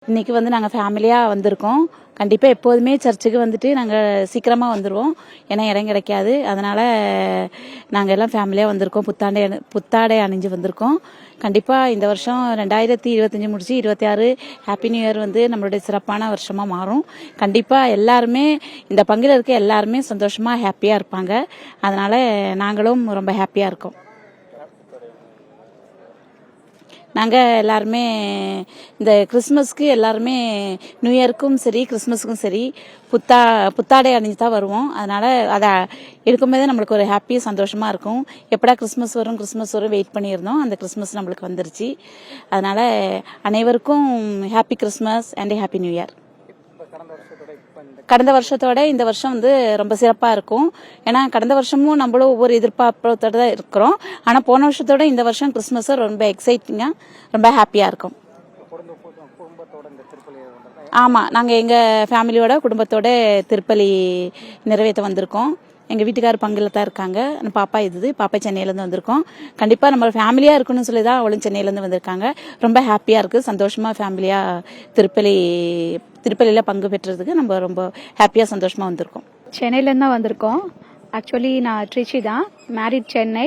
இன்னைக்கு வந்து நாங்கள் ஃபேமிலியாக வந்திருக்கோம். கண்டிப்பாக எப்போதுமே சர்ச்சுக்கு வந்துட்டு நாங்கள் சீக்கிரமாக வந்துடுவோம். ஏன்னா இடம் கிடைக்காது. அதனால் நாங்கள் எல்லாம் ஃபேமிலியாக வந்திருக்கோம். புத்தாடை அணிஞ்சு வந்திருக்கோம். கண்டிப்பாக இந்த வருஷம் 2025 முடிச்சு 26 ஹாப்பி நியூ இயர் வந்து நம்மளுடைய சிறப்பான வருஷமாக மாறும். கண்டிப்பாக எல்லாருமே இந்த பங்கில் இருக்க எல்லாருமே சந்தோஷமாக ஹாப்பியாக இருப்பாங்க. அதனால் நாங்களும் ரொம்ப ஹாப்பியாக இருக்கோம். நாங்கள் எல்லாருமே இந்த கிறிஸ்மஸ்க்கு எல்லாருமே நியூ இயருக்கும் சரி கிறிஸ்மஸுக்கும் சரி புத்தாடை அணிஞ்சு தான் வருவோம். அதனால் அதை எடுக்கும்போதே நம்மளுக்கு ஒரு ஹாப்பி சந்தோஷமாக இருக்கும். எப்படா கிறிஸ்மஸ் வரும் வெயிட் பண்ணியிருந்தோம். அந்த கிறிஸ்மஸ் நம்மளுக்கு வந்துருச்சு. அதனால் அனைவருக்கும் happy Christmas and happy new year. கடந்த வருஷத்தோட இந்த வருஷம் வந்து ரொம்ப சிறப்பாக இருக்கும். ஏன்னா கடந்த வருஷமும் நம்மளும் ஒவ்வொரு எதிர்பார்ப்போட தான் இருக்கிறோம். ஆனால் போன வருஷத்தோட இந்த வருஷம் கிறிஸ்மஸ் ரொம்ப எக்ஸைட்டிங்காக ரொம்ப ஹாப்பியாக இருக்கும். ஆமாம், நாங்கள் எங்கள் ஃபேமிலியோட குடும்பத்தோட திருப்பலி நிறைவேற்ற வந்திருக்கோம். எங்கள் வீட்டுக்காரர் பங்கில் தான் இருக்காங்க. பாப்பா சென்னையிலேருந்து வந்திருக்கோம். கண்டிப்பாக நம்ம ஃபேமிலியாக இருக்கணும்னு சொல்லி தான் அவளும் சென்னையிலேருந்து வந்திருக்காங்க. ரொம்ப ஹாப்பியாக இருக்குது. சந்தோஷமாக ஃபேமிலியாக திருப்பலியில் பங்கு பெற்றதுக்கு நம்ம ரொம்ப ஹாப்பியாக சந்தோஷமாக வந்திருக்கோம். சென்னையிலேருந்து தான் வந்திருக்கோம். ஆக்சுவலி நான் ட்ரிச்சி தான், மேரிட் சென்னை.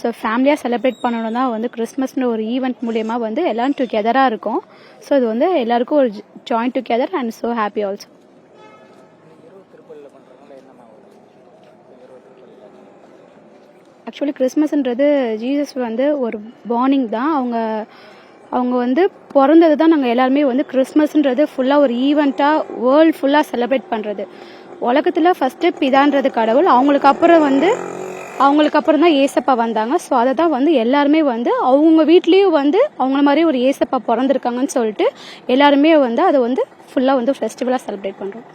ஸோ ஃபேமிலியாக செலிப்ரேட் பண்ணணும் தான் வந்து கிறிஸ்மஸ்னு ஒரு ஈவெண்ட் மூலயமா வந்து எல்லோரும் டுகெதராக இருக்கும். ஸோ இது வந்து எல்லாருக்கும் ஒரு join together and so happy also. Actually கிறிஸ்மஸ்ன்றது ஜீசஸ் வந்து ஒரு பார்னிங் தான். அவங்க வந்து பிறந்தது தான் நாங்கள் எல்லாருமே வந்து கிறிஸ்மஸ்ன்றது ஃபுல்லாக ஒரு ஈவெண்ட்டாக வேர்ல்டு ஃபுல்லாக செலிப்ரேட் பண்ணுறது. உலகத்தில் ஃபஸ்ட்டு பிதான்றது கடவுள், அவங்களுக்கு அப்புறம் தான் ஏசப்பா வந்தாங்க. ஸோ அதை தான் வந்து எல்லாருமே வந்து அவங்க வீட்லேயும் வந்து அவங்கள மாதிரி ஒரு ஏசப்பா பிறந்திருக்காங்கன்னு சொல்லிட்டு எல்லாருமே வந்து அதை வந்து ஃபுல்லாக வந்து ஃபெஸ்டிவலாக செலிப்ரேட் பண்ணுறோம்.